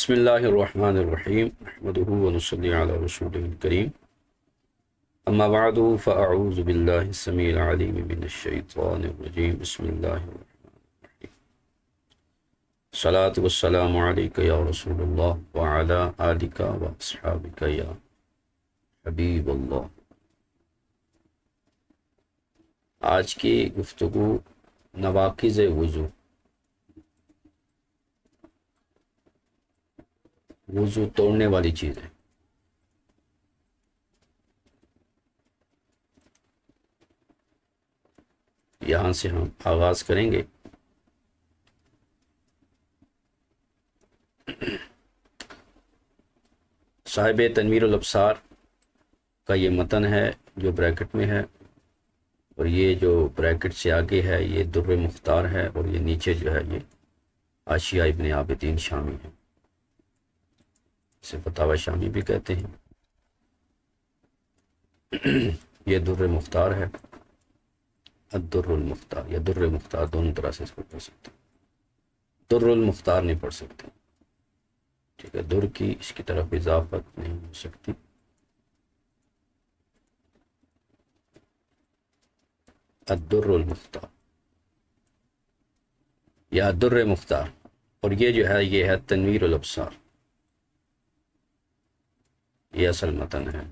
بسم اللہ الرحمن الرحیم نحمده ونصلی علی رسوله الکریم اما بعد فاعوذ باللہ السمیع العلیم من الشیطان الرجیم بسم اللہ الرحمن الرحیم الصلاة والسلام علیک یا رسول اللہ وعلی آلک واصحابک یا حبیب اللہ۔ آج کی گفتگو نواقض وضو، وضو توڑنے والی چیزیں۔ یہاں سے ہم آغاز کریں گے۔ صاحب تنویر الابصار کا یہ متن ہے جو بریکٹ میں ہے، اور یہ جو بریکٹ سے آگے ہے یہ در مختار ہے، اور یہ نیچے جو ہے یہ حاشیہ ابن عابدین شامی ہے، اسے فتاوی شامی بھی کہتے ہیں۔ یہ در مختار ہے، الدر المختار یا در مختار، دونوں طرح سے اس کو پڑھ سکتے ہیں۔ در المختار نہیں پڑھ سکتے، ٹھیک ہے، در کی اس کی طرف اضافت نہیں ہو سکتی۔ الدر المختار یا در مختار، اور یہ جو ہے یہ ہے تنویر الابصار، یہ اصل متن ہے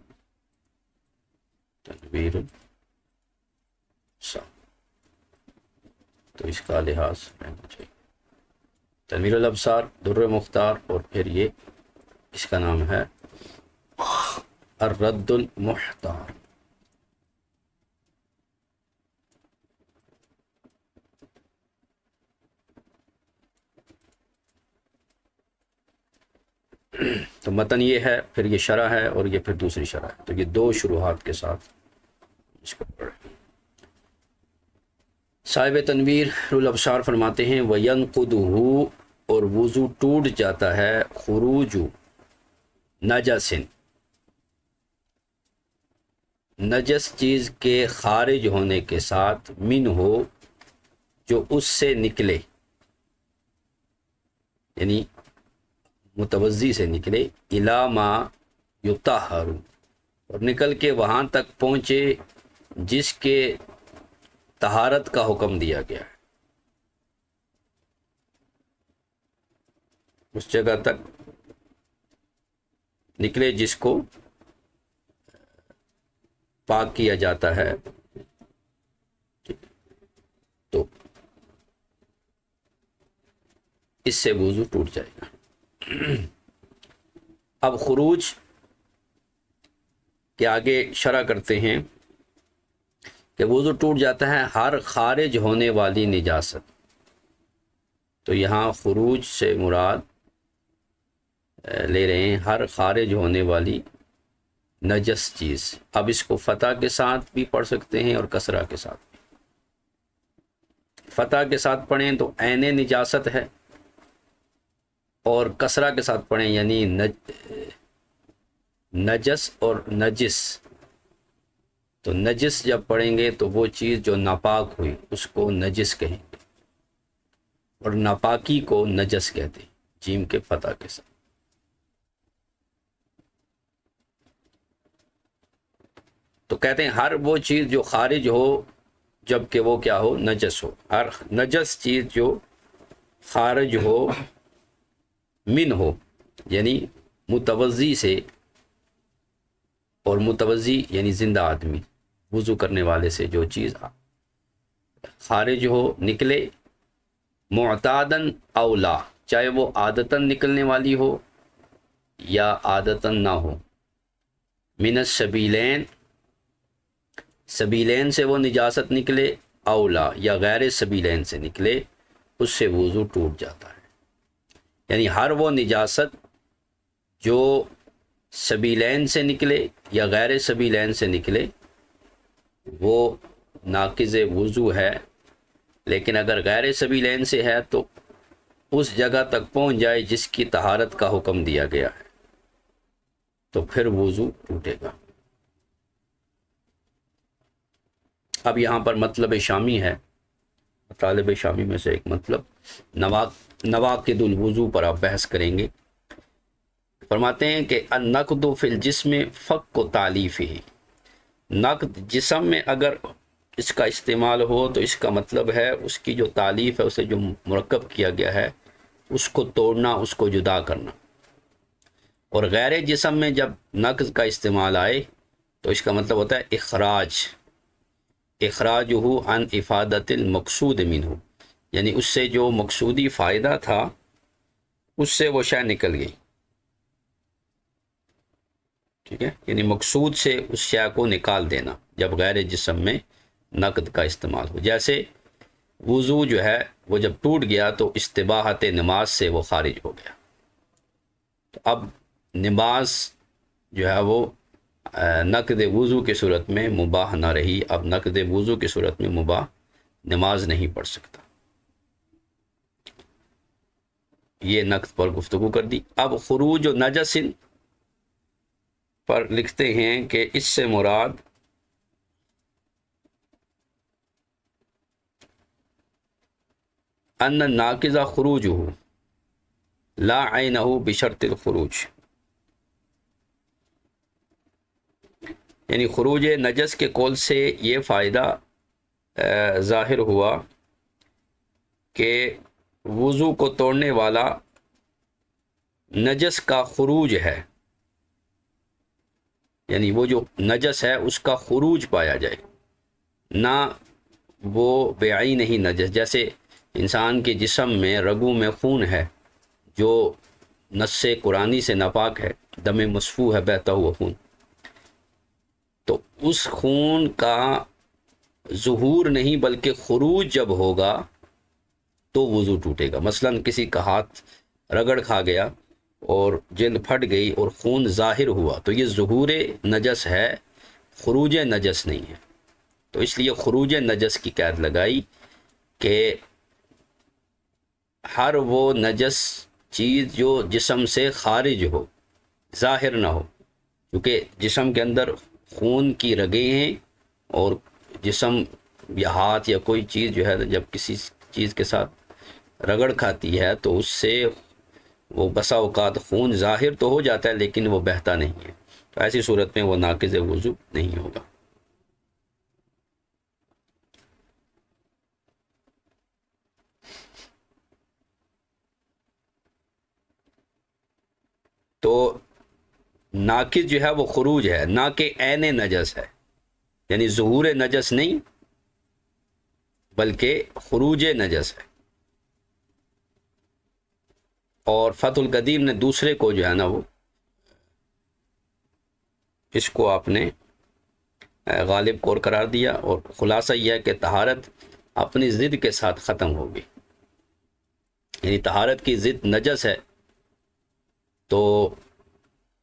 تنویر الابصار، تو اس کا لحاظ رہنا چاہیے۔ تنویر الابصار، در مختار، اور پھر یہ اس کا نام ہے الرد المحتار۔ تو متن یہ ہے، پھر یہ شرح ہے، اور یہ پھر دوسری شرح ہے، تو یہ دو شروحات کے ساتھ اس کو پڑھیں۔ صاحب تنویر الابصار فرماتے ہیں وَيَنْقُدُهُ، اور وضو ٹوٹ جاتا ہے، خروج نجس، نجس چیز کے خارج ہونے کے ساتھ، من ہو جو اس سے نکلے، یعنی متوضی سے نکلے، الا ما یطہر، اور نکل کے وہاں تک پہنچے جس کے طہارت کا حکم دیا گیا ہے، اس جگہ تک نکلے جس کو پاک کیا جاتا ہے، تو اس سے وضو ٹوٹ جائے گا۔ اب خروج کے آگے شرح کرتے ہیں کہ وضو ٹوٹ جاتا ہے ہر خارج ہونے والی نجاست، تو یہاں خروج سے مراد لے رہے ہیں ہر خارج ہونے والی نجس چیز۔ اب اس کو فتح کے ساتھ بھی پڑھ سکتے ہیں اور کسرہ کے ساتھ بھی۔ فتح کے ساتھ پڑھیں تو عین نجاست ہے، اور کسرہ کے ساتھ پڑھیں یعنی نجس اور نجس، تو نجس جب پڑھیں گے تو وہ چیز جو ناپاک ہوئی اس کو نجس کہیں گے، اور ناپاکی کو نجس کہتے ہیں، جیم کے فتح کے ساتھ۔ تو کہتے ہیں ہر وہ چیز جو خارج ہو جب کہ وہ کیا ہو، نجس ہو، ہر نجس چیز جو خارج ہو، من ہو یعنی متوضی سے، اور متوضی یعنی زندہ آدمی، وضو کرنے والے سے جو چیز خارج ہو، نکلے، معتادن او لا، چاہے وہ عادتاً نکلنے والی ہو یا عادتاً نہ ہو، من السبیلین، سبیلین سے وہ نجاست نکلے، او لا یا غیر سبیلین سے نکلے، اس سے وضو ٹوٹ جاتا ہے۔ یعنی ہر وہ نجاست جو سبیلین سے نکلے یا غیر سبیلین سے نکلے وہ ناقض وضو ہے، لیکن اگر غیر سبیلین سے ہے تو اس جگہ تک پہنچ جائے جس کی طہارت کا حکم دیا گیا ہے تو پھر وضو ٹوٹے گا۔ اب یہاں پر مطلب شامی ہے، طالب شامی میں سے ایک مطلب نواقض الوضو پر آپ بحث کریں گے فرماتے ہیں کہ النقد فی الجسم فک و تعلیف ہی، نقد جسم میں اگر اس کا استعمال ہو تو اس کا مطلب ہے اس کی جو تالیف ہے، اسے جو مرکب کیا گیا ہے اس کو توڑنا، اس کو جدا کرنا۔ اور غیر جسم میں جب نقد کا استعمال آئے تو اس کا مطلب ہوتا ہے اخراج ہو عن افادت المقصود منہ، یعنی اس سے جو مقصودی فائدہ تھا اس سے وہ شے نکل گئی، ٹھیک ہے، یعنی مقصود سے اس شے کو نکال دینا جب غیر جسم میں نقد کا استعمال ہو۔ جیسے وضو جو ہے وہ جب ٹوٹ گیا تو استباحت نماز سے وہ خارج ہو گیا، تو اب نماز جو ہے وہ نقد وضو کی صورت میں مباح نہ رہی، اب نقد وضو کی صورت میں مباح نماز نہیں پڑھ سکتا۔ یہ نقد پر گفتگو کر دی۔ اب خروج و نجس پر لکھتے ہیں کہ اس سے مراد ان ناقض خروجہ لا عینہ بشرط الخروج، یعنی خروج نجس کے قول سے یہ فائدہ ظاہر ہوا کہ وضو کو توڑنے والا نجس کا خروج ہے، یعنی وہ جو نجس ہے اس کا خروج پایا جائے، نہ وہ بعین نہیں نجس۔ جیسے انسان کے جسم میں رگوں میں خون ہے جو نص قرآنی سے ناپاک ہے، دم مصفوح ہے، بہتا ہوا خون، تو اس خون کا ظہور نہیں بلکہ خروج جب ہوگا تو وضو ٹوٹے گا۔ مثلا کسی کا ہاتھ رگڑ کھا گیا اور جلد پھٹ گئی اور خون ظاہر ہوا تو یہ ظہور نجس ہے، خروج نجس نہیں ہے، تو اس لیے خروج نجس کی قید لگائی کہ ہر وہ نجس چیز جو جسم سے خارج ہو، ظاہر نہ ہو، کیونکہ جسم کے اندر خون کی رگیں ہیں اور جسم یا ہاتھ یا کوئی چیز جو ہے جب کسی چیز کے ساتھ رگڑ کھاتی ہے تو اس سے وہ بسا اوقات خون ظاہر تو ہو جاتا ہے لیکن وہ بہتا نہیں ہے، تو ایسی صورت میں وہ ناقض وضو نہیں ہوگا۔ تو ناقض جو ہے وہ خروج ہے، نہ کہ عین نجس ہے، یعنی ظہور نجس نہیں بلکہ خروج نجس ہے۔ اور فتح القدیر نے دوسرے کو جو ہے نا وہ اس کو آپ نے غالب قول قرار دیا، اور خلاصہ یہ ہے کہ طہارت اپنی ضد کے ساتھ ختم ہوگی، یعنی طہارت کی ضد نجس ہے تو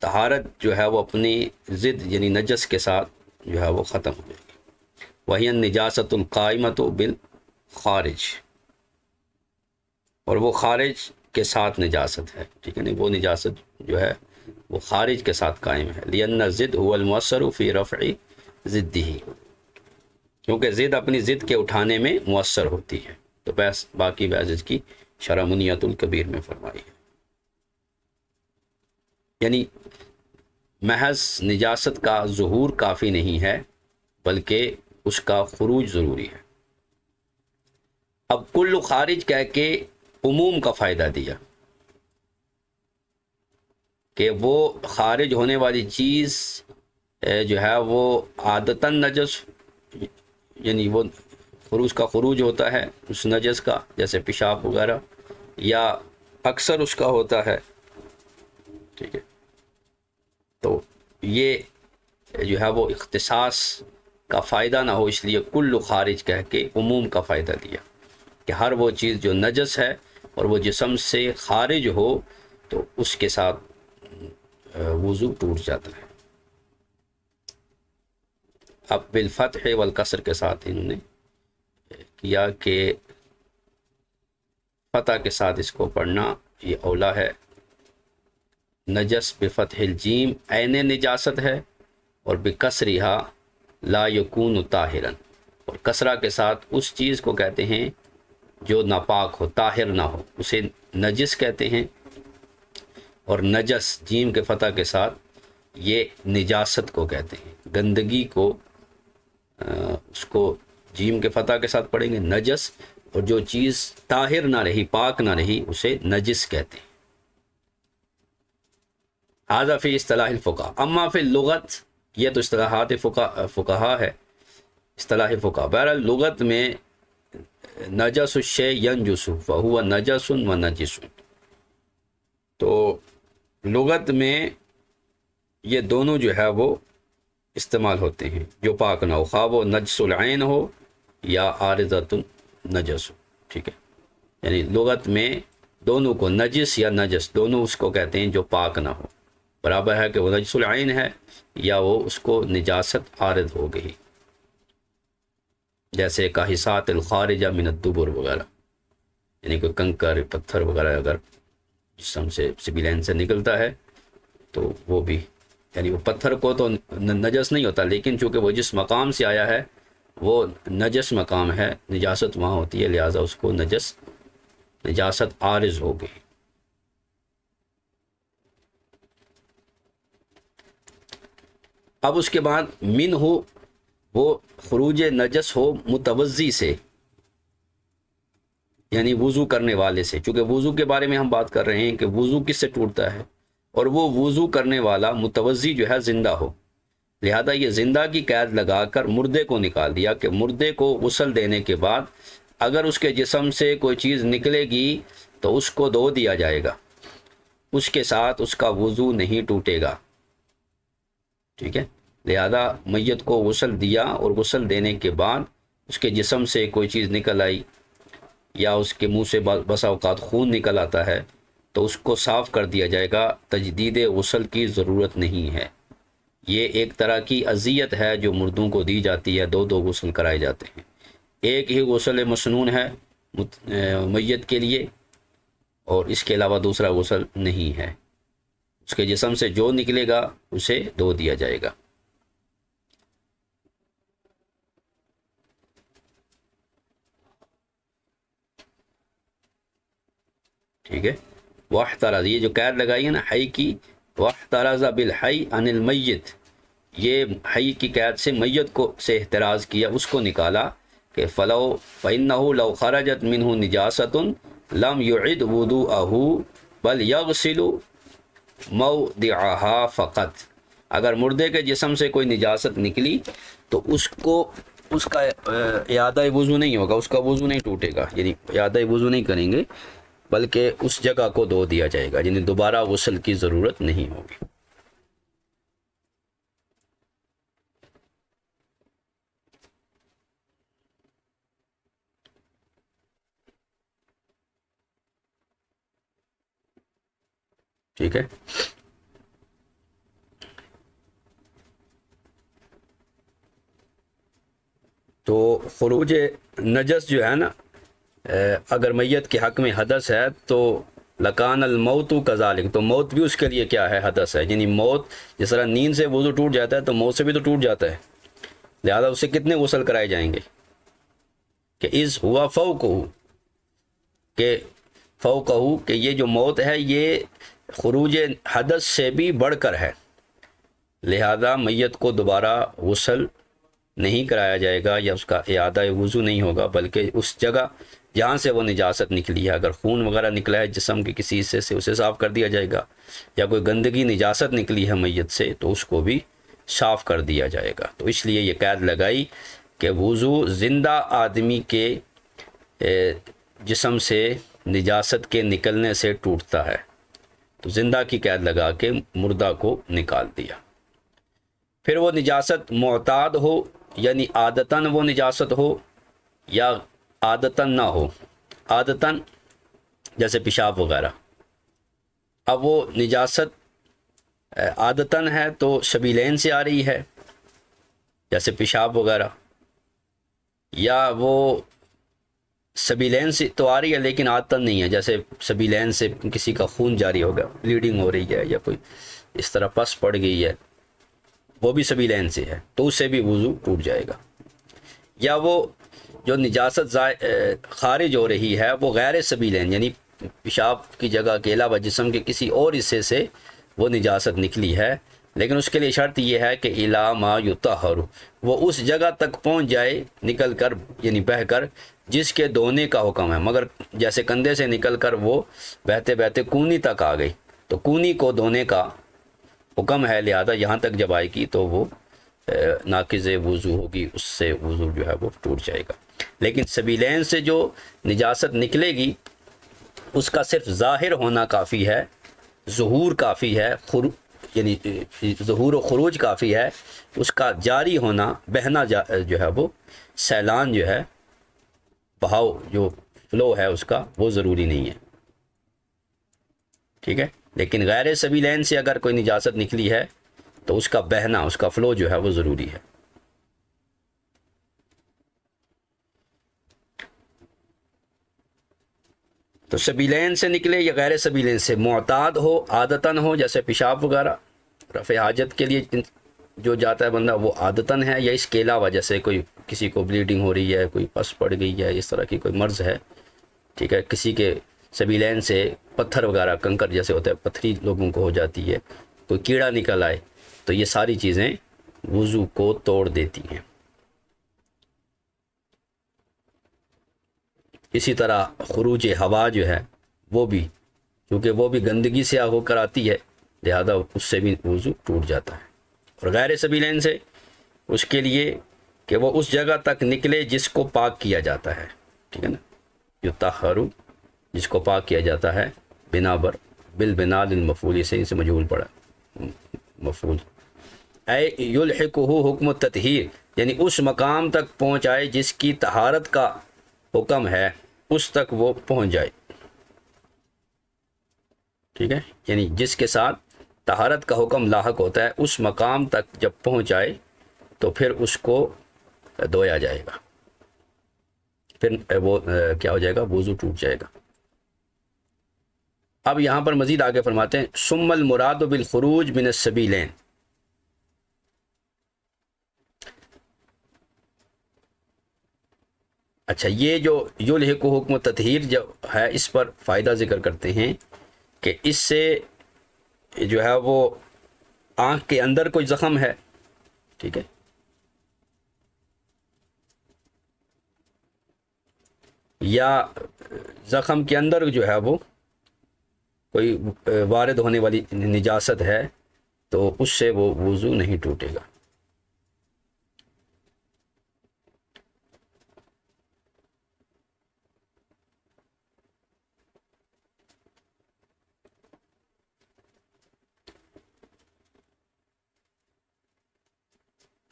طہارت جو ہے وہ اپنی ضد یعنی نجس کے ساتھ جو ہے وہ ختم ہو جائے گی۔ وہی النجاست القائمۃ بالخارج، اور وہ خارج کے ساتھ نجاست ہے، ٹھیک ہے نا، وہ نجاست جو ہے وہ خارج کے ساتھ قائم ہے۔ لأن الضد هو المؤثر فی رفع ضدہ، کیونکہ ضد اپنی ضد کے اٹھانے میں مؤثر ہوتی ہے، تو بس باقی بحث اس کی شرح منیۃ الکبیر میں فرمائی ہے۔ یعنی محض نجاست کا ظہور کافی نہیں ہے بلکہ اس کا خروج ضروری ہے۔ اب کل خارج کہہ کے عموم کا فائدہ دیا کہ وہ خارج ہونے والی چیز جو ہے وہ عادتاً نجس، یعنی وہ خروج کا خروج ہوتا ہے اس نجس کا، جیسے پیشاب وغیرہ، یا اکثر اس کا ہوتا ہے، ٹھیک ہے، تو یہ جو ہے وہ اختصاص کا فائدہ نہ ہو، اس لیے کل خارج کہہ کے عموم کا فائدہ دیا کہ ہر وہ چیز جو نجس ہے اور وہ جسم سے خارج ہو تو اس کے ساتھ وضو ٹوٹ جاتا ہے۔ اب بالفتح والکسر کے ساتھ انہوں نے کیا کہ فتح کے ساتھ اس کو پڑھنا یہ اولا ہے۔ نجس بفتح الجیم عین نجاست ہے، اور بکسرہا لا یکون طاہرا، اور کسرہ کے ساتھ اس چیز کو کہتے ہیں جو ناپاک ہو، طاہر نہ ہو، اسے نجس کہتے ہیں، اور نجس جیم کے فتح کے ساتھ یہ نجاست کو کہتے ہیں، گندگی کو اس کو جیم کے فتح کے ساتھ پڑھیں گے نجس، اور جو چیز طاہر نہ رہی پاک نہ رہی اسے نجس کہتے ہیں۔ ھذا فی اصطلاح الفقہاء، اما فی اللغت، یہ تو اصطلاحات فقہا ہے، اصطلاح فقہا۔ بہرحال لغت میں نجس الشیء ینجس فہو نجس و نجس، تو لغت میں یہ دونوں جو ہے وہ استعمال ہوتے ہیں، جو پاک نہ ہو، خواہ وہ نجس العین ہو یا عارضۃ النجس ہو، ٹھیک ہے، یعنی لغت میں دونوں کو نجس یا نجس دونوں اس کو کہتے ہیں جو پاک نہ ہو، برابر ہے کہ وہ نجس العین ہے یا وہ اس کو نجاست عارض ہو گئی، جیسے کاحسات الخارجہ من الدبر وغیرہ، یعنی کوئی کنکر پتھر وغیرہ اگر جسم سے سبیلین سے نکلتا ہے تو وہ بھی، یعنی وہ پتھر کو تو نجس نہیں ہوتا، لیکن چونکہ وہ جس مقام سے آیا ہے وہ نجس مقام ہے، نجاست وہاں ہوتی ہے، لہٰذا اس کو نجاست عارض ہو گئی۔ اب اس کے بعد من ہو، وہ خروج نجس ہو متوضی سے، یعنی وضو کرنے والے سے، چونکہ وضو کے بارے میں ہم بات کر رہے ہیں کہ وضو کس سے ٹوٹتا ہے، اور وہ وضو کرنے والا متوضی جو ہے زندہ ہو، لہذا یہ زندہ کی قید لگا کر مردے کو نکال دیا کہ مردے کو غسل دینے کے بعد اگر اس کے جسم سے کوئی چیز نکلے گی تو اس کو دھو دیا جائے گا، اس کے ساتھ اس کا وضو نہیں ٹوٹے گا، ٹھیک ہے، لہذا میت کو غسل دیا اور غسل دینے کے بعد اس کے جسم سے کوئی چیز نکل آئی یا اس کے منہ سے بسا اوقات خون نکل آتا ہے تو اس کو صاف کر دیا جائے گا، تجدید غسل کی ضرورت نہیں ہے۔ یہ ایک طرح کی اذیت ہے جو مردوں کو دی جاتی ہے، دو دو غسل کرائے جاتے ہیں، ایک ہی غسل مسنون ہے میت کے لیے اور اس کے علاوہ دوسرا غسل نہیں ہے، اس کے جسم سے جو نکلے گا اسے دھو دیا جائے گا۔ ٹھیک ہے، واحترز، یہ جو قید لگائی ہے نا حی کی، واحترز بالحی عن المیت، یہ حی کی قید سے میت کو سے احتراز کیا، اس کو نکالا کہ فلو فإنه لو خرجت منه نجاست لم يعد وضوءه بل يغسل موضعها فقط، اگر مردے کے جسم سے کوئی نجاست نکلی تو اس کا اعادہ وضو نہیں ہوگا، اس کا وضو نہیں ٹوٹے گا، یعنی اعادہ وضو نہیں کریں گے بلکہ اس جگہ کو دھو دیا جائے گا، یعنی دوبارہ غسل کی ضرورت نہیں ہوگی۔ ٹھیک ہے، تو خروج نجس جو ہے نا، اگر میت کے حق میں حدث ہے تو لکان الموت کذالک، تو موت بھی اس کے لیے کیا ہے، حدث ہے، یعنی موت جس طرح نیند سے وضو ٹوٹ جاتا ہے تو موت سے بھی تو ٹوٹ جاتا ہے، لہذا اسے کتنے غسل کرائے جائیں گے کہ از ہوا فوقہ، کہ فوقہ، کہ یہ جو موت ہے یہ خروج حدث سے بھی بڑھ کر ہے، لہذا میت کو دوبارہ غسل نہیں کرایا جائے گا یا اس کا اعادہ وضو نہیں ہوگا، بلکہ اس جگہ جہاں سے وہ نجاست نکلی ہے، اگر خون وغیرہ نکلا ہے جسم کے کسی حصے سے اسے صاف کر دیا جائے گا، یا کوئی گندگی نجاست نکلی ہے میت سے تو اس کو بھی صاف کر دیا جائے گا۔ تو اس لیے یہ قید لگائی کہ وضو زندہ آدمی کے جسم سے نجاست کے نکلنے سے ٹوٹتا ہے، تو زندہ کی قید لگا کے مردہ کو نکال دیا۔ پھر وہ نجاست معتاد ہو، یعنی عادتاً وہ نجاست ہو یا عادتاً نہ ہو، عادتاً جیسے پیشاب وغیرہ، اب وہ نجاست عادتاً ہے تو سبیلین سے آ رہی ہے جیسے پیشاب وغیرہ، یا وہ سبیلین سے تو آ رہی ہے لیکن عادتاً نہیں ہے، جیسے سبیلین سے کسی کا خون جاری ہوگا، بلیڈنگ ہو رہی ہے یا کوئی اس طرح پس پڑ گئی ہے، وہ بھی سبیلین سے ہے تو اس سے بھی وضو ٹوٹ جائے گا۔ یا وہ جو نجاست خارج ہو رہی ہے وہ غیر سبیلین، یعنی پیشاب کی جگہ کے علاوہ جسم کے کسی اور حصے سے وہ نجاست نکلی ہے، لیکن اس کے لیے شرط یہ ہے کہ الا ما یطہر، وہ اس جگہ تک پہنچ جائے نکل کر، یعنی بہہ کر، جس کے دھونے کا حکم ہے۔ مگر جیسے کندھے سے نکل کر وہ بہتے بہتے کونی تک آ گئی تو کونی کو دھونے کا حکم ہے، لہذا یہاں تک جب آئے گی تو وہ ناقض وضو ہوگی، اس سے وضو جو ہے وہ ٹوٹ جائے گا۔ لیکن سبیلین سے جو نجاست نکلے گی اس کا صرف ظاہر ہونا کافی ہے، ظہور کافی ہے، یعنی ظہور و خروج کافی ہے، اس کا جاری ہونا، بہنا جو ہے وہ سیلان جو ہے، بہاؤ جو فلو ہے اس کا، وہ ضروری نہیں ہے، ٹھیک ہے۔ لیکن غیر سبیلین سے اگر کوئی نجاست نکلی ہے تو اس کا بہنا، اس کا فلو جو ہے وہ ضروری ہے۔ تو سبیلین سے نکلے یا غیر سبیلین سے، معتاد ہو، عادتاً ہو، جیسے پیشاب وغیرہ رفع حاجت کے لیے جو جاتا ہے بندہ وہ عادتاً ہے، یا اس کے علاوہ جیسے کوئی کسی کو بلیڈنگ ہو رہی ہے، کوئی پس پڑ گئی ہے، اس طرح کی کوئی مرض ہے، ٹھیک ہے، کسی کے سبیلین سے پتھر وغیرہ کنکر جیسے ہوتا ہے، پتھری لوگوں کو ہو جاتی ہے، کوئی کیڑا نکل آئے، تو یہ ساری چیزیں وضو کو توڑ دیتی ہیں۔ اسی طرح خروج ہوا جو ہے وہ بھی، کیونکہ وہ بھی گندگی سے ہو کر آتی ہے، لہذا اس سے بھی وضو ٹوٹ جاتا ہے۔ اور غیر سبیلین سے اس کے لیے کہ وہ اس جگہ تک نکلے جس کو پاک کیا جاتا ہے، ٹھیک ہے نا، یطہر، جس کو پاک کیا جاتا ہے، بنا بر بالبنا للمفعول سے، اسے مجہول پڑا مفعول، اے یلحقہ حکم التطہیر، یعنی اس مقام تک پہنچائے جس کی طہارت کا حکم ہے، اس تک وہ پہنچ جائے، ٹھیک ہے، یعنی جس کے ساتھ طہارت کا حکم لاحق ہوتا ہے اس مقام تک جب پہنچ جائے تو پھر اس کو دھویا جائے گا، پھر وہ کیا ہو جائے گا، وضو ٹوٹ جائے گا۔ اب یہاں پر مزید آگے فرماتے ہیں ثم المراد بالخروج من السبیلین، اچھا یہ جو یلحق حکم تطہیر جو ہے اس پر فائدہ ذکر کرتے ہیں کہ اس سے جو ہے وہ آنکھ کے اندر کوئی زخم ہے، ٹھیک ہے، یا زخم کے اندر جو ہے وہ کوئی وارد ہونے والی نجاست ہے تو اس سے وہ وضو نہیں ٹوٹے گا۔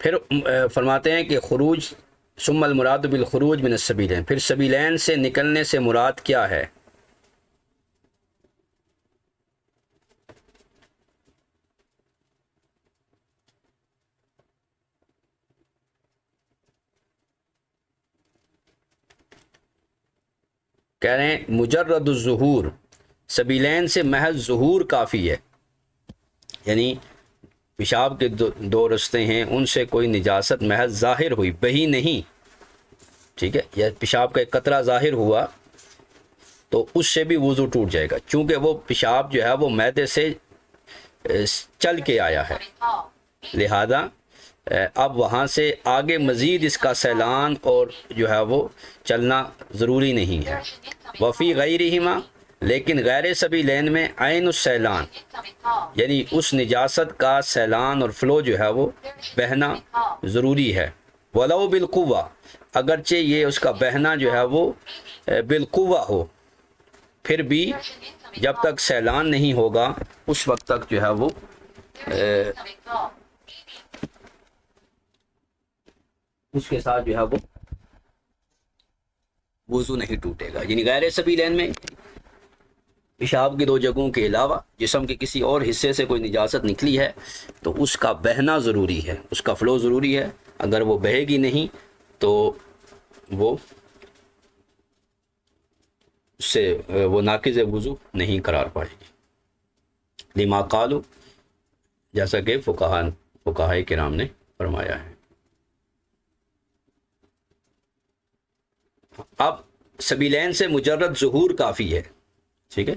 پھر فرماتے ہیں کہ خروج، ثم المراد بالخروج من السبیلین، پھر سبیلین سے نکلنے سے مراد کیا ہے؟ کہہ رہے ہیں مجرد الظہور، سبیلین سے محض ظہور کافی ہے، یعنی پیشاب کے دو رستے ہیں، ان سے کوئی نجاست محض ظاہر ہوئی، بہی نہیں، ٹھیک ہے، یا پیشاب کا ایک قطرہ ظاہر ہوا تو اس سے بھی وضو ٹوٹ جائے گا، چونکہ وہ پیشاب جو ہے وہ معدے سے چل کے آیا ہے، لہذا اب وہاں سے آگے مزید اس کا سیلان اور جو ہے وہ چلنا ضروری نہیں ہے۔ وفی غیرہما، لیکن غیر سبیلین میں عین السیلان، یعنی اس نجاست کا سیلان اور فلو جو ہے وہ بہنا ضروری ہے، ولو بالقوہ، اگرچہ یہ اس کا بہنا جو ہے وہ بالقوہ ہو، پھر بھی جب تک سیلان نہیں ہوگا اس وقت تک جو ہے وہ اس کے ساتھ جو ہے وہ وضو نہیں ٹوٹے گا۔ یعنی غیر سبیلین میں پیشاب کی دو جگہوں کے علاوہ جسم کے کسی اور حصے سے کوئی نجاست نکلی ہے تو اس کا بہنا ضروری ہے، اس کا فلو ضروری ہے، اگر وہ بہے گی نہیں تو وہ اس سے وہ ناقض وضو نہیں قرار پائے گی، لما قالو، جیسا کہ فقہائے کرام نے فرمایا ہے۔ اب سبیلین سے مجرد ظہور کافی ہے، ٹھیک ہے.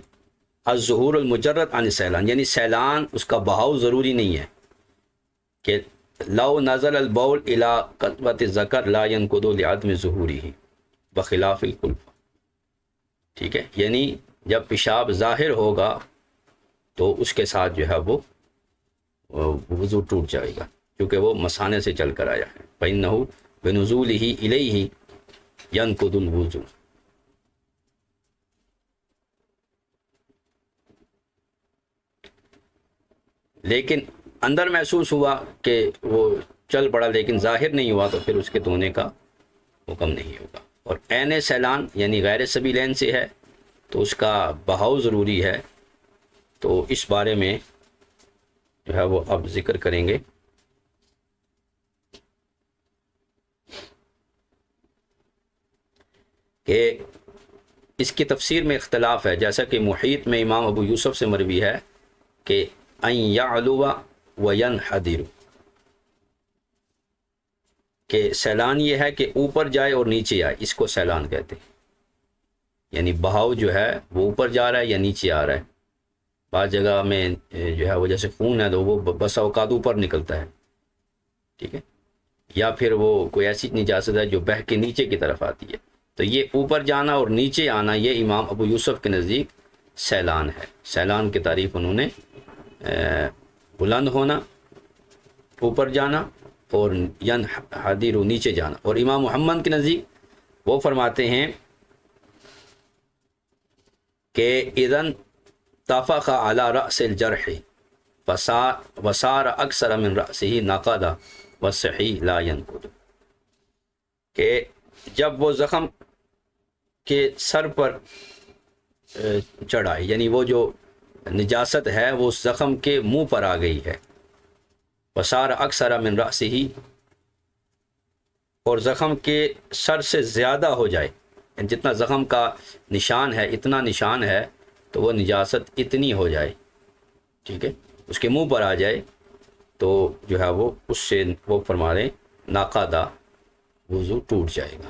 الظہور المجرد عن سیلان، یعنی سیلان اس کا بہاؤ ضروری نہیں ہے کہ لو نزل البول الى قطبۃ الذکر لا ينقض لعدم ظہورہ بخلاف القلب. ٹھیک ہے، یعنی جب پیشاب ظاہر ہوگا تو اس کے ساتھ جو ہے وہ وضو ٹوٹ جائے گا، کیونکہ وہ مثانے سے چل کر آیا ہے. فإنه بنزوله إليه ينقض الوضوء. لیکن اندر محسوس ہوا کہ وہ چل پڑا لیکن ظاہر نہیں ہوا تو پھر اس کے دھونے کا حکم نہیں ہوگا. اور عین سیلان یعنی غیر سبیلین سے ہے تو اس کا بہاؤ ضروری ہے، تو اس بارے میں جو ہے وہ اب ذکر کریں گے. کہ اس کی تفسیر میں اختلاف ہے، جیسا کہ محیط میں امام ابو یوسف سے مروی ہے کہ ان یعلو و ینحدر، کہ سیلان یہ ہے کہ اوپر جائے اور نیچے آئے، اس کو سیلان کہتے ہیں. یعنی بہاؤ جو ہے وہ اوپر جا رہا ہے یا نیچے آ رہا ہے. بعض جگہ میں جو ہے وہ جیسے خون ہے تو وہ بس اوقات اوپر نکلتا ہے، ٹھیک ہے، یا پھر وہ کوئی ایسی نجاست ہے جو بہہ کے نیچے کی طرف آتی ہے. تو یہ اوپر جانا اور نیچے آنا یہ امام ابو یوسف کے نزدیک سیلان ہے. سیلان کی تعریف انہوں نے بلند ہونا، اوپر جانا، اور ینحدر نیچے جانا. اور امام محمد کے نزدیک وہ فرماتے ہیں کہ اذن طفق علی رأس الجرح وصار اکثر من رأسه نقض والصحیح لا ينقض، کہ جب وہ زخم کے سر پر چڑھائی، یعنی وہ جو نجاست ہے وہ زخم کے منہ پر آ گئی ہے. وصار اکثر من رأسه، اور زخم کے سر سے زیادہ ہو جائے، یعنی جتنا زخم کا نشان ہے اتنا نشان ہے تو وہ نجاست اتنی ہو جائے، ٹھیک ہے، اس کے منہ پر آ جائے تو جو ہے وہ اس سے وہ فرما رہے ناقادہ وضو ٹوٹ جائے گا.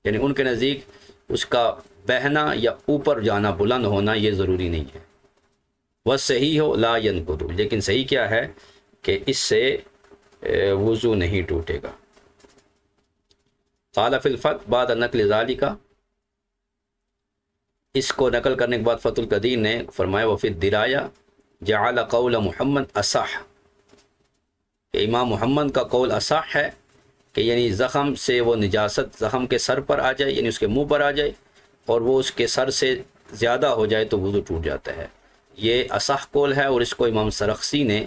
یعنی ان کے نزدیک اس کا بہنا یا اوپر جانا بلند ہونا یہ ضروری نہیں ہے. وہ صحیح ہو لا ينقض، لیکن صحیح کیا ہے کہ اس سے وضو نہیں ٹوٹے گا. قال فی الفتح بعد نقل ذالک، اس کو نقل کرنے کے بعد فتح القدیر نے فرمایا وفی الدرایہ جعل قول محمد اصح، کہ امام محمد کا قول اصح ہے کہ یعنی زخم سے وہ نجاست زخم کے سر پر آ جائے، یعنی اس کے منہ پر آ جائے اور وہ اس کے سر سے زیادہ ہو جائے تو وضو ٹوٹ جاتا ہے. یہ اصح قول ہے اور اس کو امام سرخسی نے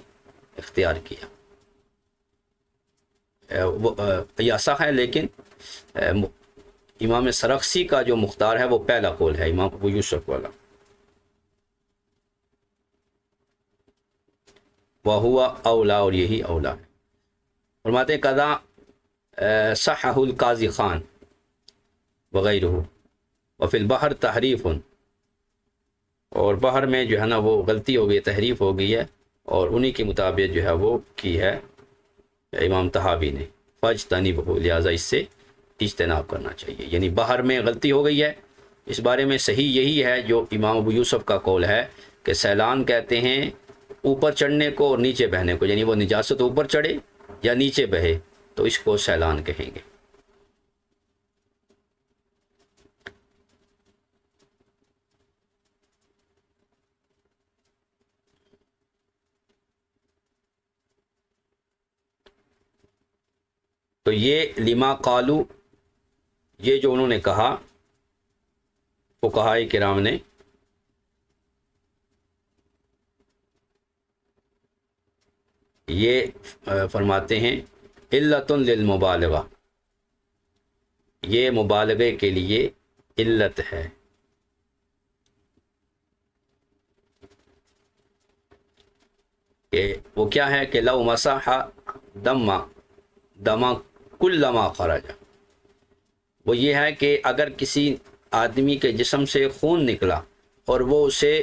اختیار کیا. یہ اصح ہے، لیکن امام سرخسی کا جو مختار ہے وہ پہلا قول ہے، امام ابو یوسف والا. وہوا اولا، اور یہی اولا ہے. فرماتے ہیں قضا صحح القاضی خان وغیرہ وفی البحر تحریف، اور بحر میں جو ہے نا وہ غلطی ہو گئی، تحریف ہو گئی ہے، اور انہی کے مطابق جو ہے وہ کی ہے امام طحاوی نے. فاجتنبہ، لہٰذا اس سے اجتناب کرنا چاہیے. یعنی بحر میں غلطی ہو گئی ہے، اس بارے میں صحیح یہی ہے جو امام ابو یوسف کا قول ہے کہ سیلان کہتے ہیں اوپر چڑھنے کو اور نیچے بہنے کو، یعنی وہ نجاست اوپر چڑھے یا نیچے بہے تو اس کو سیلان کہیں گے. تو یہ لما قالو، یہ جو انہوں نے کہا فقہائے کرام نے، یہ فرماتے ہیں علت للمبالغہ، یہ مبالغے کے لیے علت ہے. کہ وہ کیا ہے کہ لو مسح دم کلما خرج، وہ یہ ہے کہ اگر کسی آدمی کے جسم سے خون نکلا اور وہ اسے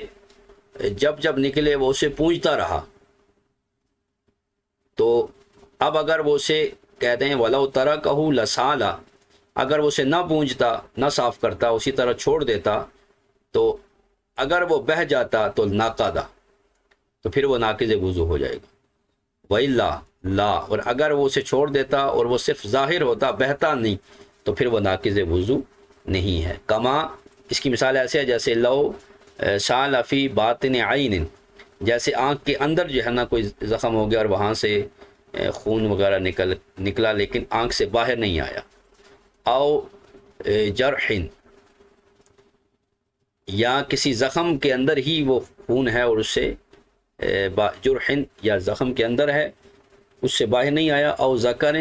جب جب نکلے وہ اسے پونجتا رہا، تو اب اگر وہ اسے کہتے ہیں وَلَوْ تَرَكَهُ لَسَالَ، اگر وہ اسے نہ پونجتا، نہ صاف کرتا، اسی طرح چھوڑ دیتا تو اگر وہ بہہ جاتا تو ناقادہ، تو پھر وہ ناقض وضو ہو جائے گا، وَإِلَّا لا، اور اگر وہ اسے چھوڑ دیتا اور وہ صرف ظاہر ہوتا، بہتا نہیں، تو پھر وہ ناقض وضو نہیں ہے۔ کما، اس کی مثال ایسے ہے جیسے لو سال فی باطن عین، جیسے آنکھ کے اندر جو ہے نا کوئی زخم ہو گیا اور وہاں سے خون وغیرہ نکلا لیکن آنکھ سے باہر نہیں آیا، او جرح، یا کسی زخم کے اندر ہی وہ خون ہے اور اس سے جرح، یا زخم کے اندر ہے اس سے باہر نہیں آیا، او ذکر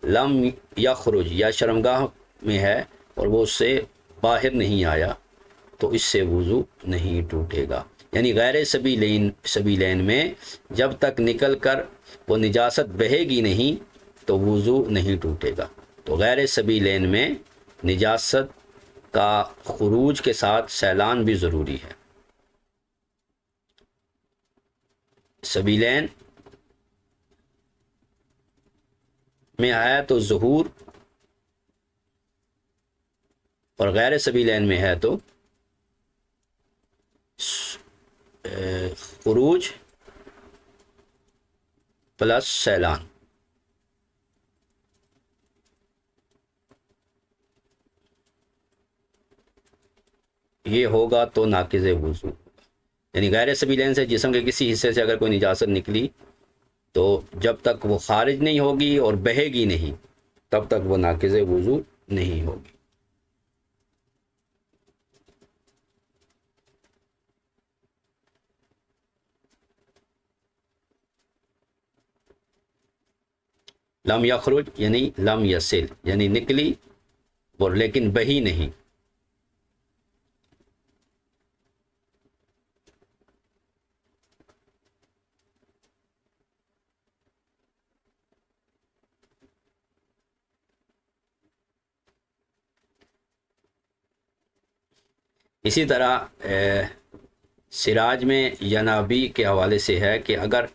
لم یخرج، یا شرمگاہ میں ہے اور وہ اس سے باہر نہیں آیا، تو اس سے وضو نہیں ٹوٹے گا۔ یعنی غیر سبیلین میں جب تک نکل کر وہ نجاست بہے گی نہیں تو وضو نہیں ٹوٹے گا۔ تو غیر سبیلین میں نجاست کا خروج کے ساتھ سیلان بھی ضروری ہے۔ سبیلین میں ہے تو ظہور، اور غیر سبیلین میں ہے تو خروج پلس سیلان۔ یہ ہوگا تو ناقض وضو، یعنی غیر سبیلین سے جسم کے کسی حصے سے اگر کوئی نجاست نکلی تو جب تک وہ خارج نہیں ہوگی اور بہے گی نہیں تب تک وہ ناقض وضو نہیں ہوگی۔ لم یخرج یعنی لم یصل، یعنی نکلی اور لیکن بہی نہیں۔ اسی طرح سراج میں ینابی کے حوالے سے ہے کہ اگر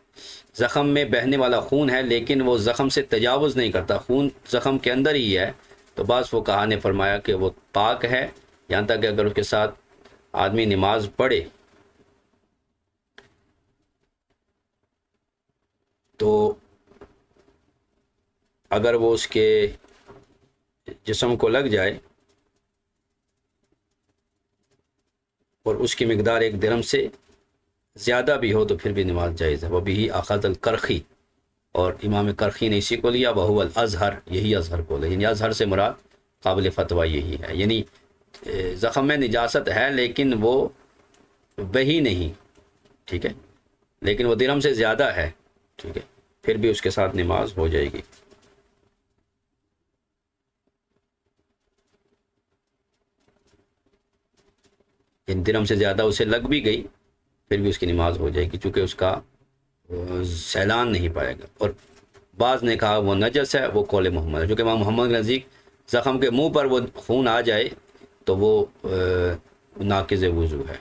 زخم میں بہنے والا خون ہے لیکن وہ زخم سے تجاوز نہیں کرتا، خون زخم کے اندر ہی ہے، تو بعض فقہا نے فرمایا کہ وہ پاک ہے، یہاں تک کہ اگر اس کے ساتھ آدمی نماز پڑھے تو اگر وہ اس کے جسم کو لگ جائے اور اس کی مقدار 1 درہم سے زیادہ بھی ہو تو پھر بھی نماز جائز ہے۔ وبہ اخذ الکرخی، اور امام کرخی نے اسی کو لیا، وہو الازہر، یہی ازہر کو لیا، یعنی ازہر سے مراد قابل فتویٰ یہی ہے، یعنی زخم میں نجاست ہے لیکن وہ بہی نہیں، ٹھیک ہے، لیکن وہ درہم سے زیادہ ہے، ٹھیک ہے، پھر بھی اس کے ساتھ نماز ہو جائے گی۔ ان درہم سے زیادہ اسے لگ بھی گئی پھر بھی اس کی نماز ہو جائے گی، چونکہ اس کا سیلان نہیں پائے گا۔ اور بعض نے کہا وہ نجس ہے، وہ قول محمد ہے، جو کہ امام محمد کے نزدیک زخم کے منہ پر وہ خون آ جائے تو وہ ناقض وضو ہے،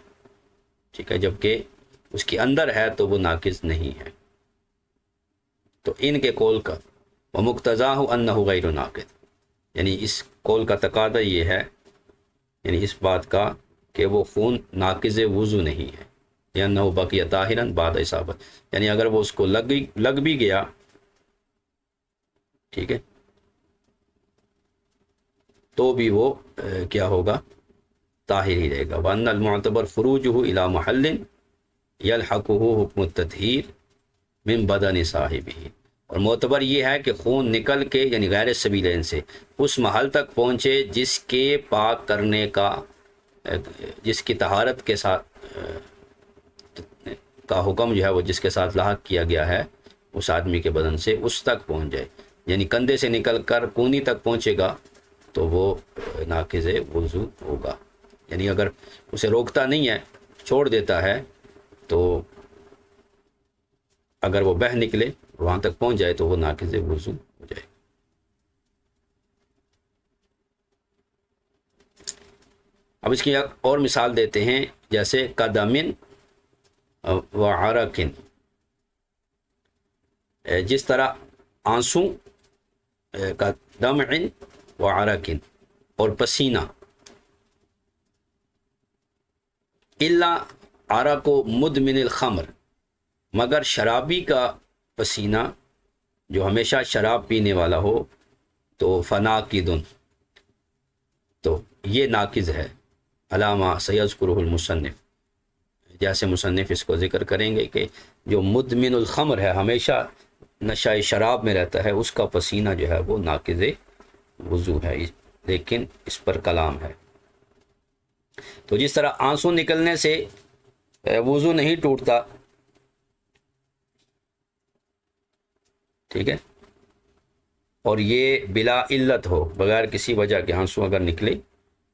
ٹھیک ہے، جبکہ اس کے اندر ہے تو وہ ناقض نہیں ہے۔ تو ان کے قول کا ومقتضاہ انہ غیر ناقض، یعنی اس قول کا تقاضا یہ ہے، یعنی اس بات کا کہ وہ خون ناقض وضو نہیں ہے، لأنہ بقی طاہرا بعد اصابت، یعنی اگر وہ اس کو لگ بھی گیا، ٹھیک ہے، تو بھی وہ کیا ہوگا، طاہر ہی رہے گا۔ وأن المعتبر خروجہ الی محل یلحقہ حکم التطہیر من بدن صاحبہ، اور معتبر یہ ہے کہ خون نکل کے یعنی غیر سبیلین سے اس محل تک پہنچے جس کے پاک کرنے کا، جس کی طہارت کے ساتھ کا حکم جو ہے وہ جس کے ساتھ لاحق کیا گیا ہے اس آدمی کے بدن سے، اس تک پہنچ جائے، یعنی کندھے سے نکل کر کونی تک پہنچے گا تو وہ ناقض وضو ہوگا، یعنی اگر اسے روکتا نہیں ہے، چھوڑ دیتا ہے، تو اگر وہ بہہ نکلے وہاں تک پہنچ جائے تو وہ ناقض وضو ہو جائے۔ اب اس کی ایک اور مثال دیتے ہیں، جیسے قدمن و عرقن، جس طرح آنسو کا دمع و عرقن، اور پسینہ، الا عرق مدمن الخمر، مگر شرابی کا پسینہ جو ہمیشہ شراب پینے والا ہو، تو فناقض، تو یہ ناقض ہے، علامہ سیذکرہ المصنف، جیسے مصنف اس کو ذکر کریں گے کہ جو مدمن الخمر ہے، ہمیشہ نشہ شراب میں رہتا ہے، اس کا پسینہ جو ہے وہ ناقض وضو ہے، لیکن اس پر کلام ہے۔ تو جس طرح آنسو نکلنے سے وضو نہیں ٹوٹتا، ٹھیک ہے، اور یہ بلا علت ہو، بغیر کسی وجہ کے آنسو اگر نکلے،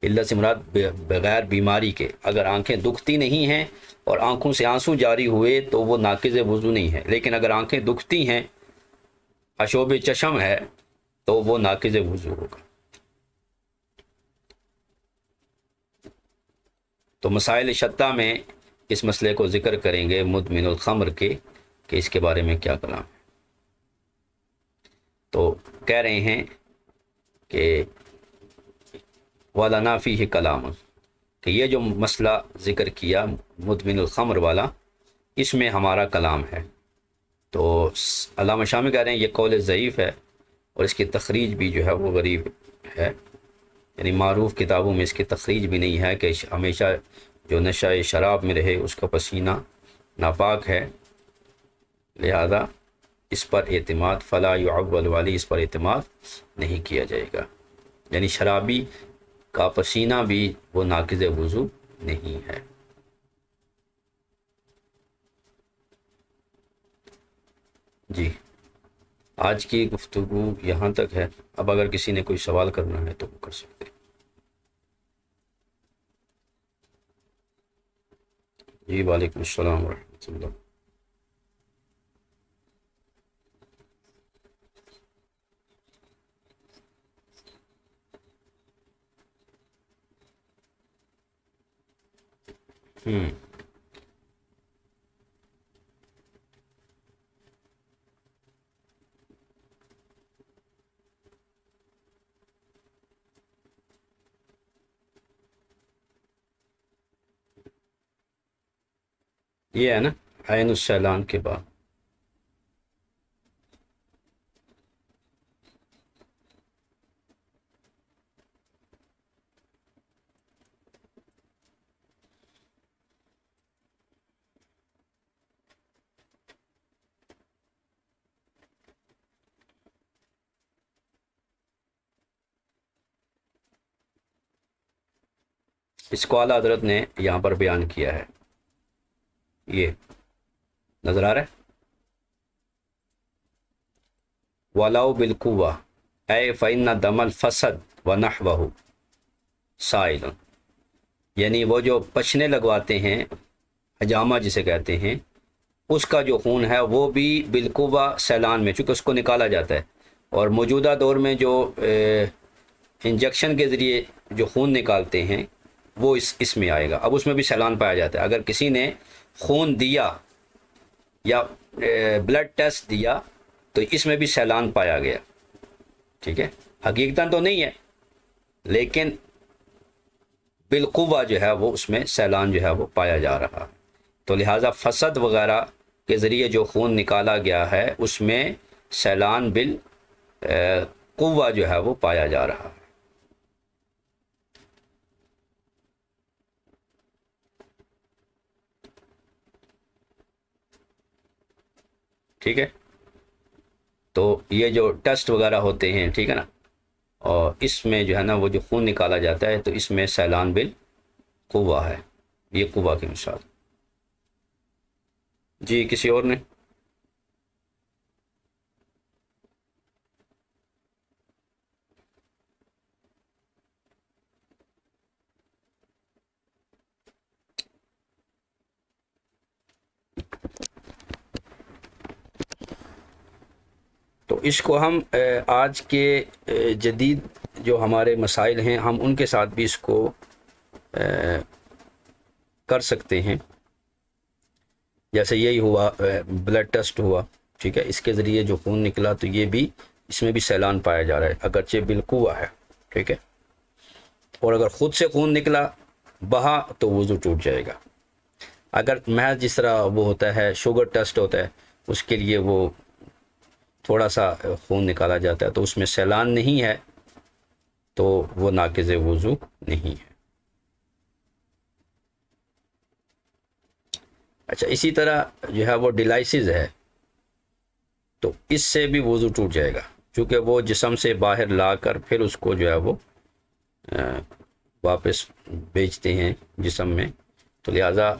علت سے مراد بغیر بیماری کے، اگر آنکھیں دکھتی نہیں ہیں اور آنکھوں سے آنسو جاری ہوئے تو وہ ناقض وضو نہیں ہے، لیکن اگر آنکھیں دکھتی ہیں، اشوب چشم ہے، تو وہ ناقض وضو ہوگا۔ تو مسائل شتہ میں اس مسئلے کو ذکر کریں گے مدمن الخمر کے، کہ اس کے بارے میں کیا کلام ہے۔ تو کہہ رہے ہیں کہ وَلَنَا فِيهِ کلام، کہ یہ جو مسئلہ ذکر کیا مدمن الخمر والا، اس میں ہمارا کلام ہے۔ تو علامہ شامی کہہ رہے ہیں یہ قول ضعیف ہے، اور اس کی تخریج بھی جو ہے وہ غریب ہے، یعنی معروف کتابوں میں اس کی تخریج بھی نہیں ہے کہ ہمیشہ جو نشہ شراب میں رہے اس کا پسینہ ناپاک ہے، لہذا اس پر اعتماد فلا يعول والی، اس پر اعتماد نہیں کیا جائے گا، یعنی شرابی کا پسینہ بھی وہ ناقض وضو نہیں ہے۔ جی، آج کی گفتگو یہاں تک ہے، اب اگر کسی نے کوئی سوال کرنا ہے تو وہ کر سکتے ہیں۔ جی وعلیکم السلام ورحمۃ اللہ۔ یہ ہے نا عین السیلان کے بعد۔ اس کو اعلیٰ حضرت نے یہاں پر بیان کیا ہے، یہ نظر آ رہا ہے، وَلَوْ بِالْقُوَّةِ اے فَإِنَّ دَمَ الْفَسَدْ وَنَحْوَهُ سائل، یعنی وہ جو پچھنے لگواتے ہیں، حجامہ جسے کہتے ہیں، اس کا جو خون ہے وہ بھی بالقوہ سیلان میں، چونکہ اس کو نکالا جاتا ہے، اور موجودہ دور میں جو انجیکشن کے ذریعے جو خون نکالتے ہیں وہ اس میں آئے گا، اب اس میں بھی سیلان پایا جاتا ہے۔ اگر کسی نے خون دیا یا بلڈ ٹیسٹ دیا تو اس میں بھی سیلان پایا گیا، ٹھیک ہے، حقیقتاً تو نہیں ہے لیکن بالقوہ جو ہے وہ اس میں سیلان جو ہے وہ پایا جا رہا، تو لہٰذا فسد وغیرہ کے ذریعے جو خون نکالا گیا ہے اس میں سیلان بالقوہ جو ہے وہ پایا جا رہا، ٹھیک ہے۔ تو یہ جو ٹیسٹ وغیرہ ہوتے ہیں، ٹھیک ہے نا، اور اس میں جو ہے نا وہ جو خون نکالا جاتا ہے تو اس میں سیلان بالقوہ ہے، یہ قوہ کی مثال۔ جی کسی اور نے؟ تو اس کو ہم آج کے جدید جو ہمارے مسائل ہیں ہم ان کے ساتھ بھی اس کو کر سکتے ہیں، جیسے یہی ہوا بلڈ ٹیسٹ ہوا، ٹھیک ہے، اس کے ذریعے جو خون نکلا تو یہ بھی اس میں بھی سیلان پایا جا رہا ہے اگرچہ بالقوہ ہے، ٹھیک ہے، اور اگر خود سے خون نکلا بہا تو وضو ٹوٹ جائے گا۔ اگر محض جس طرح وہ ہوتا ہے شوگر ٹیسٹ ہوتا ہے، اس کے لیے وہ تھوڑا سا خون نکالا جاتا ہے، تو اس میں سیلان نہیں ہے تو وہ ناقض وضو نہیں ہے۔ اچھا، اسی طرح جو ہے وہ ڈیلائسز ہے، تو اس سے بھی وضو ٹوٹ جائے گا، چونکہ وہ جسم سے باہر لا کر پھر اس کو جو ہے وہ واپس بیچتے ہیں جسم میں، تو لہٰذا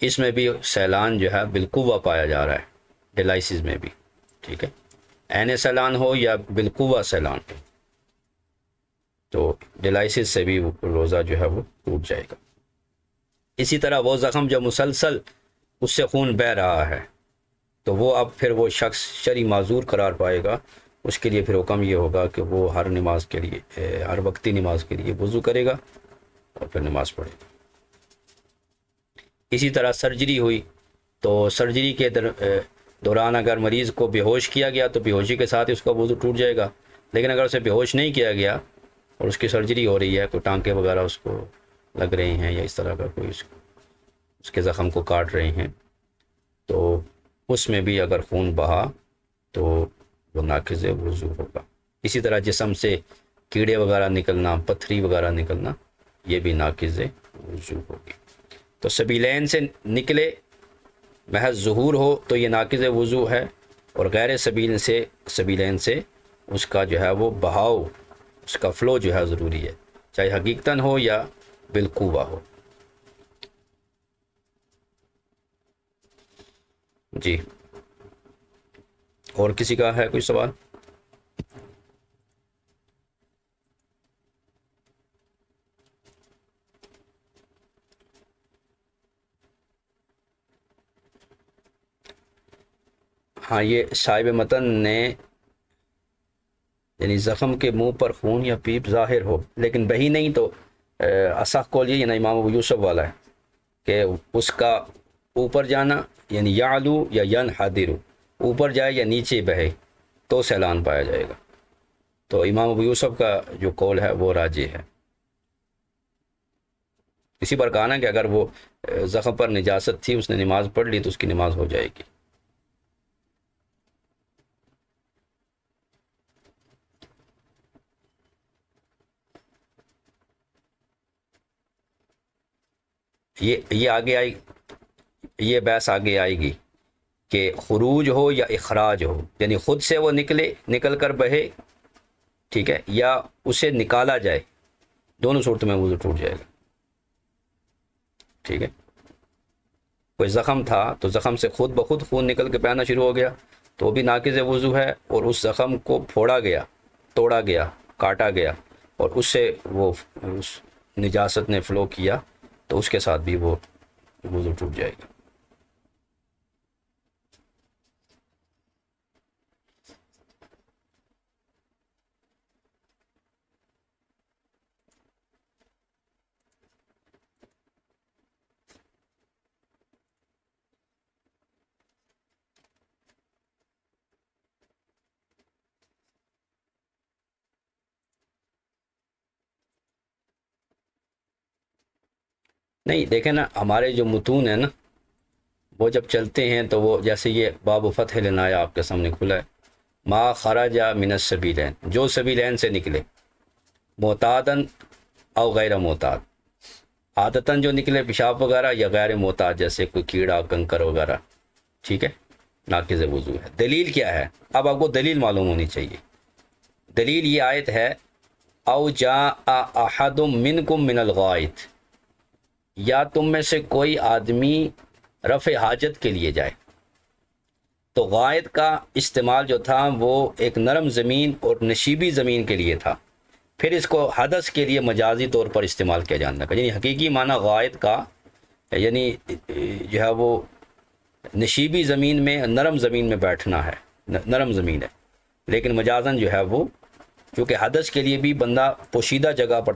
اس میں بھی سیلان جو ہے بالقوہ پایا جا رہا ہے، ڈیلائسز میں بھی، ٹھیک ہے، عین سیلان ہو یا بالقوہ سیلان ہو، تو ڈیلائسز سے بھی روزہ جو ہے وہ ٹوٹ جائے گا۔ اسی طرح وہ زخم جو مسلسل اس سے خون بہہ رہا ہے، تو وہ اب پھر وہ شخص شرعی معذور قرار پائے گا، اس کے لیے پھر حکم یہ ہوگا کہ وہ ہر نماز کے لیے، ہر وقتی نماز کے لیے وضو کرے گا اور پھر نماز پڑھے گا۔ اسی طرح سرجری ہوئی، تو سرجری کے دوران اگر مریض کو بے ہوش کیا گیا تو بے ہوشی کے ساتھ اس کا وضو ٹوٹ جائے گا، لیکن اگر اسے بے ہوش نہیں کیا گیا اور اس کی سرجری ہو رہی ہے، کوئی ٹانکے وغیرہ اس کو لگ رہے ہیں یا اس طرح کا کوئی اس کے زخم کو کاٹ رہے ہیں، تو اس میں بھی اگر خون بہا تو وہ ناقض وضو ہوگا۔ اسی طرح جسم سے کیڑے وغیرہ نکلنا، پتھری وغیرہ نکلنا، یہ بھی ناقض وضو ہوگی۔ تو سبیلین سے نکلے، محض ظہور ہو تو یہ ناقض وضو ہے، اور غیر سبیلین سے اس کا جو ہے وہ بہاؤ، اس کا فلو جو ہے ضروری ہے، چاہے حقیقتاً ہو یا بالقوہ ہو۔ جی، اور کسی کا ہے کوئی سوال؟ ہاں، یہ صاحب متن نے، یعنی زخم کے منہ پر خون یا پیپ ظاہر ہو لیکن بہی نہیں، تو اصح قول یہ نا امام ابو یوسف والا ہے کہ اس کا اوپر جانا، یعنی یعلو یا ینحدر، اوپر جائے یا نیچے بہے تو سیلان پایا جائے گا۔ تو امام ابو یوسف کا جو قول ہے وہ راجح ہے۔ اسی پر کہا نا کہ اگر وہ زخم پر نجاست تھی، اس نے نماز پڑھ لی تو اس کی نماز ہو جائے گی۔ یہ آگے آئی، یہ بحث آگے آئے گی کہ خروج ہو یا اخراج ہو، یعنی خود سے وہ نکل کر بہے، ٹھیک ہے، یا اسے نکالا جائے، دونوں صورتوں میں وضو ٹوٹ جائے گا، ٹھیک ہے۔ کوئی زخم تھا تو زخم سے خود بخود خون نکل کے بہنا شروع ہو گیا تو وہ بھی ناقض وضو ہے، اور اس زخم کو پھوڑا گیا، توڑا گیا، کاٹا گیا، اور اس سے وہ اس نجاست نے فلو کیا تو اس کے ساتھ بھی وہ وضو ٹوٹ جائے گا۔ نہیں، دیکھیں نا، ہمارے جو متون ہیں نا، وہ جب چلتے ہیں تو وہ جیسے یہ باب فتح لنایا آپ کے سامنے کھلا ہے، ما خرج من السبیلین، جو سبیلین سے نکلے، معتادن او غیر معتاد، عادتاً جو نکلے پیشاب وغیرہ، یا غیر معتاد جیسے کوئی کیڑا کنکر وغیرہ، ٹھیک ہے، ناقض وضو ہے۔ دلیل کیا ہے؟ اب آپ کو دلیل معلوم ہونی چاہیے۔ دلیل یہ آیت ہے، او جاء احد منکم من الغائط، یا تم میں سے کوئی آدمی رفع حاجت کے لیے جائے۔ تو غائط کا استعمال جو تھا وہ ایک نرم زمین اور نشیبی زمین کے لیے تھا، پھر اس کو حدث کے لیے مجازی طور پر استعمال کیا جانے لگا، یعنی حقیقی معنی غائط کا یعنی جو ہے وہ نشیبی زمین میں، نرم زمین میں بیٹھنا ہے، نرم زمین ہے، لیکن مجازن جو ہے وہ چونکہ حدث کے لیے بھی بندہ پوشیدہ جگہ پر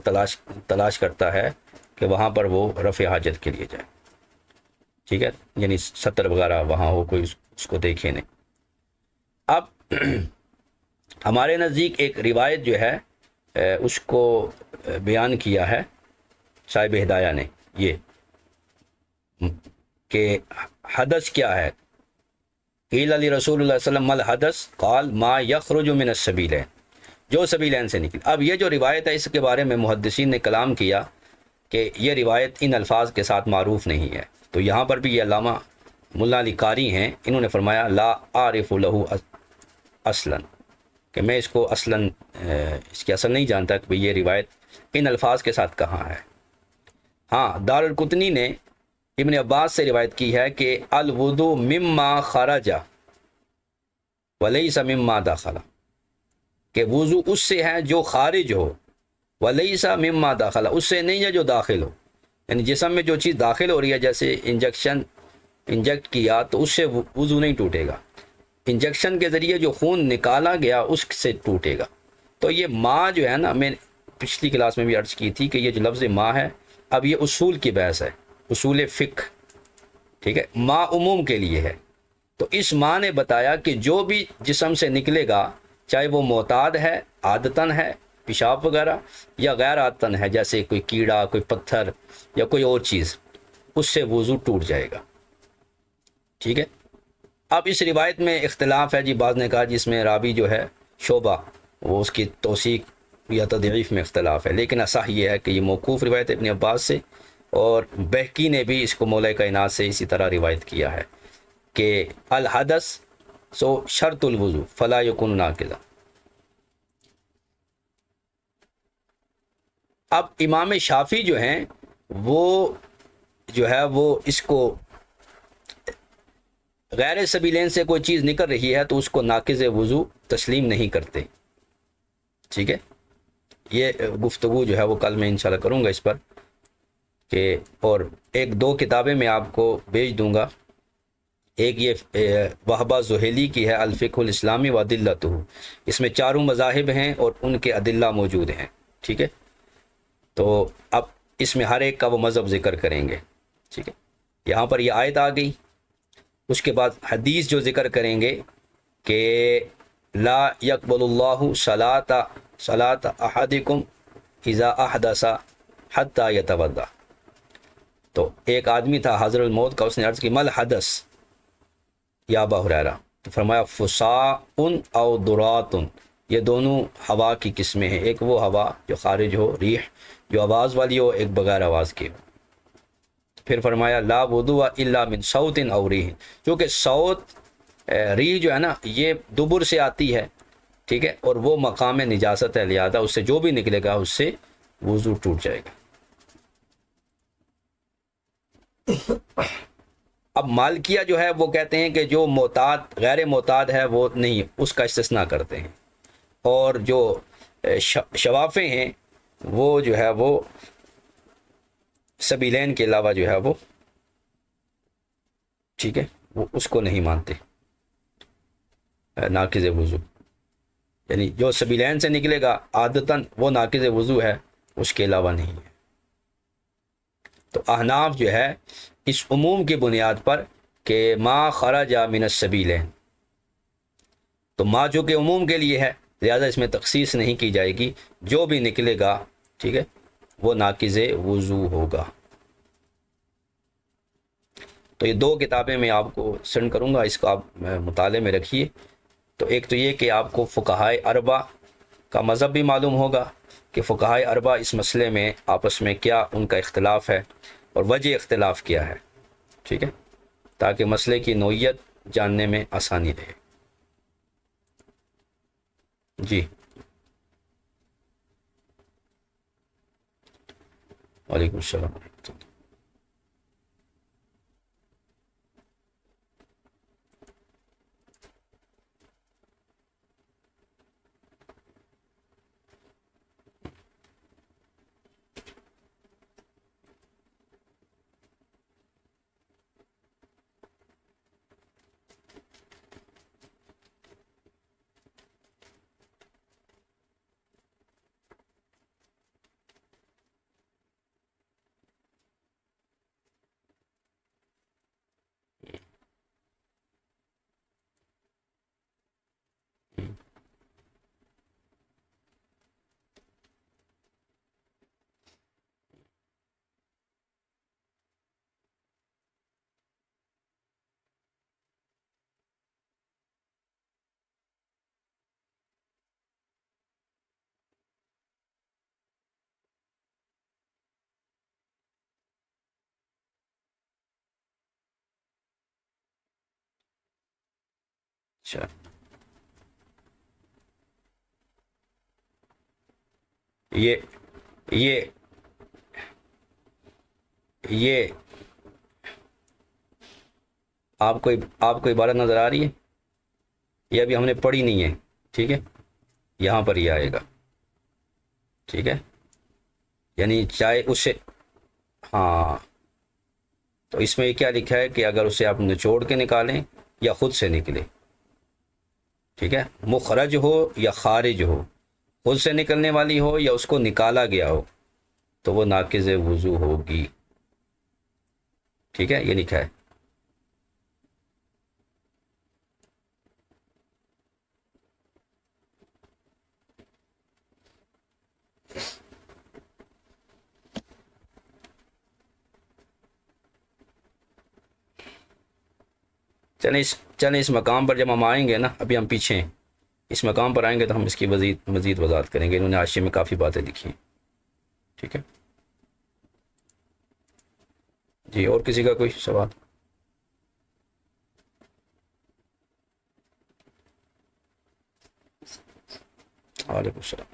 تلاش کرتا ہے کہ وہاں پر وہ رفع حاجت کے لیے جائے، ٹھیک ہے، یعنی ستر وغیرہ وہاں ہو، کوئی اس کو دیکھے نہیں۔ اب ہمارے نزدیک ایک روایت جو ہے اس کو بیان کیا ہے صاحب ہدایہ نے، یہ کہ حدث کیا ہے. قیل علی رسول اللہ صلی اللہ علیہ وسلم الحدث قال ما یخرج من السبیلین، جو سبیلین سے نکل. اب یہ جو روایت ہے اس کے بارے میں محدثین نے کلام کیا کہ یہ روایت ان الفاظ کے ساتھ معروف نہیں ہے. تو یہاں پر بھی یہ علامہ ملا علی قاری ہیں، انہوں نے فرمایا لا اعرف له اصلا، کہ میں اس کو اصلاً اس کی اصل نہیں جانتا کہ یہ روایت ان الفاظ کے ساتھ کہاں ہے. ہاں دار القطنی نے ابن عباس سے روایت کی ہے کہ الوضو مما خرج ولیس مما داخل، کہ وضو اس سے ہے جو خارج ہو، ولیس مما داخل اس سے نہیں ہے جو داخل ہو. یعنی جسم میں جو چیز داخل ہو رہی ہے، جیسے انجیکٹ کیا تو اس سے وضو نہیں ٹوٹے گا، انجیکشن کے ذریعے جو خون نکالا گیا اس سے ٹوٹے گا. تو یہ ماں جو ہے نا، میں پچھلی کلاس میں بھی عرض کی تھی کہ یہ جو لفظ ماں ہے، اب یہ اصول کی بحث ہے، اصول فقہ، ٹھیک ہے. ماں عموم کے لیے ہے. تو اس ماں نے بتایا کہ جو بھی جسم سے نکلے گا، چاہے وہ معتاد ہے، عادتاً ہے پیشاب وغیرہ، یا غیر عادتاً ہے جیسے کوئی کیڑا، کوئی پتھر یا کوئی اور چیز، اس سے وضو ٹوٹ جائے گا. ٹھیک ہے. اب اس روایت میں اختلاف ہے جی. بعض نے کہا جس میں راوی جو ہے شعبہ، وہ اس کی توثیق یا تضعیف میں اختلاف ہے، لیکن اصح یہ ہے کہ یہ موقوف روایت ابن عباس سے، اور بہقی نے بھی اس کو مولا کائنات سے اسی طرح روایت کیا ہے کہ الحدث سو شرط الوضو فلا یکن ناقضا. اب امام شافی جو ہیں وہ جو ہے وہ اس کو غیر سبیلین سے کوئی چیز نکل رہی ہے تو اس کو ناقض وضو تسلیم نہیں کرتے. ٹھیک ہے. یہ گفتگو جو ہے وہ کل میں انشاءاللہ کروں گا اس پر، کہ اور ایک دو کتابیں میں آپ کو بھیج دوں گا. ایک یہ وہبہ زہیلی کی ہے الفقہ الاسلامی و ادلتہ، اس میں چاروں مذاہب ہیں اور ان کے ادلہ موجود ہیں. ٹھیک ہے. تو اب اس میں ہر ایک کا وہ مذہب ذکر کریں گے. ٹھیک ہے. یہاں پر یہ آیت آ گئی، اس کے بعد حدیث جو ذکر کریں گے کہ لا یقبل اللہ صلاۃ احدکم اذا احدث حتی یتوضا. تو ایک آدمی تھا حضر الموت کا، اس نے عرض کی مل حدث یا ابا ہریرہ، تو فرمایا فساء او درات، یہ دونوں ہوا کی قسمیں ہیں. ایک وہ ہوا جو خارج ہو، ریح جو آواز والی ہو، ایک بغیر آواز کی ہو. پھر فرمایا لا وضوء الا من صوت او ریح، کیونکہ صوت ریح جو ہے نا یہ دبر سے آتی ہے. ٹھیک ہے. اور وہ مقام نجاست ہے، لہذا اس سے جو بھی نکلے گا اس سے وضو ٹوٹ جائے گا. اب مالکیہ جو ہے وہ کہتے ہیں کہ جو معتاد غیر معتاد ہے وہ نہیں، اس کا استثناء کرتے ہیں. اور جو شوافے ہیں وہ جو ہے وہ سبیلین کے علاوہ جو ہے وہ ٹھیک ہے وہ اس کو نہیں مانتے ناقض وضو. یعنی جو سبیلین سے نکلے گا عادتاً وہ ناقض وضو ہے، اس کے علاوہ نہیں ہے. تو احناف جو ہے اس عموم کی بنیاد پر کہ ما خرج من السبیلین، تو ما جو کہ عموم کے لیے ہے لہذا اس میں تخصیص نہیں کی جائے گی، جو بھی نکلے گا ٹھیک ہے وہ ناقض وضو ہوگا. تو یہ دو کتابیں میں آپ کو سینڈ کروں گا، اس کو آپ مطالعے میں رکھیے. تو ایک تو یہ کہ آپ کو فقہائے اربع کا مذہب بھی معلوم ہوگا کہ فقہائے اربع اس مسئلے میں آپس میں کیا ان کا اختلاف ہے اور وجہ اختلاف کیا ہے. ٹھیک ہے. تاکہ مسئلے کی نوعیت جاننے میں آسانی رہے. جی وعلیکم السلام. اچھا یہ یہ یہ آپ کو عبارت نظر آ رہی ہے؟ یہ ابھی ہم نے پڑھی نہیں ہے، ٹھیک ہے، یہاں پر یہ آئے گا، ٹھیک ہے، یعنی چاہے اسے، ہاں، تو اس میں یہ کیا لکھا ہے کہ اگر اسے آپ نچوڑ کے نکالیں یا خود سے نکلے، ٹھیک ہے، مخرج ہو یا خارج ہو، خود سے نکلنے والی ہو یا اس کو نکالا گیا ہو، تو وہ ناقض وضو ہوگی، ٹھیک ہے، یہ لکھا ہے۔ چلیں اس مقام پر جب ہم آئیں گے نا، ابھی ہم پیچھے ہیں، اس مقام پر آئیں گے تو ہم اس کی مزید وضاحت کریں گے، انہوں نے حاشیے میں کافی باتیں لکھی ہیں، ٹھیک ہے جی۔ اور کسی کا کوئی سوال؟ وعلیکم السلام۔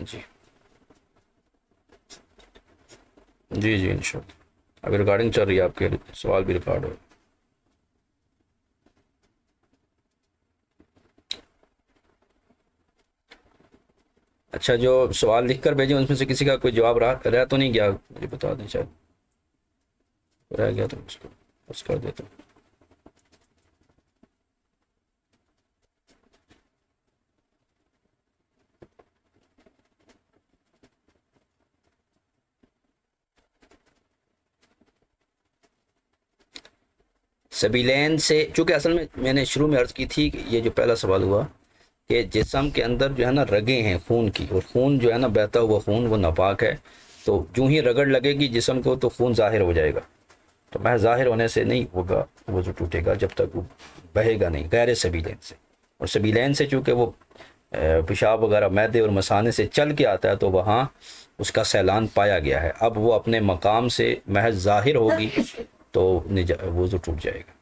جی جی جی انشاءاللہ، ابھی ریکارڈنگ چل رہی ہے، آپ کے سوال بھی ریکارڈ ہو۔ اچھا، جو سوال لکھ کر بھیجیں اس میں سے کسی کا کوئی جواب رہ تو نہیں گیا؟ مجھے بتا دیں، شاید رہ گیا تو اس کو بس کر دیتا ہوں۔ سبیلین سے، چونکہ اصل میں نے شروع میں عرض کی تھی کہ یہ جو پہلا سوال ہوا کہ جسم کے اندر جو ہے نا رگیں ہیں خون کی، اور خون جو ہے نا بہتا ہوا خون وہ ناپاک ہے، تو جو ہی رگڑ لگے گی جسم کو تو خون ظاہر ہو جائے گا، تو محض ظاہر ہونے سے نہیں ہوگا وضو ٹوٹے گا جب تک وہ بہے گا نہیں، غیر سبیلین سے۔ اور سبیلین سے چونکہ وہ پیشاب وغیرہ معدے اور مثانے سے چل کے آتا ہے تو وہاں اس کا سیلان پایا گیا ہے، اب وہ اپنے مقام سے محض ظاہر ہوگی تو وضو ٹوٹ جائے گا۔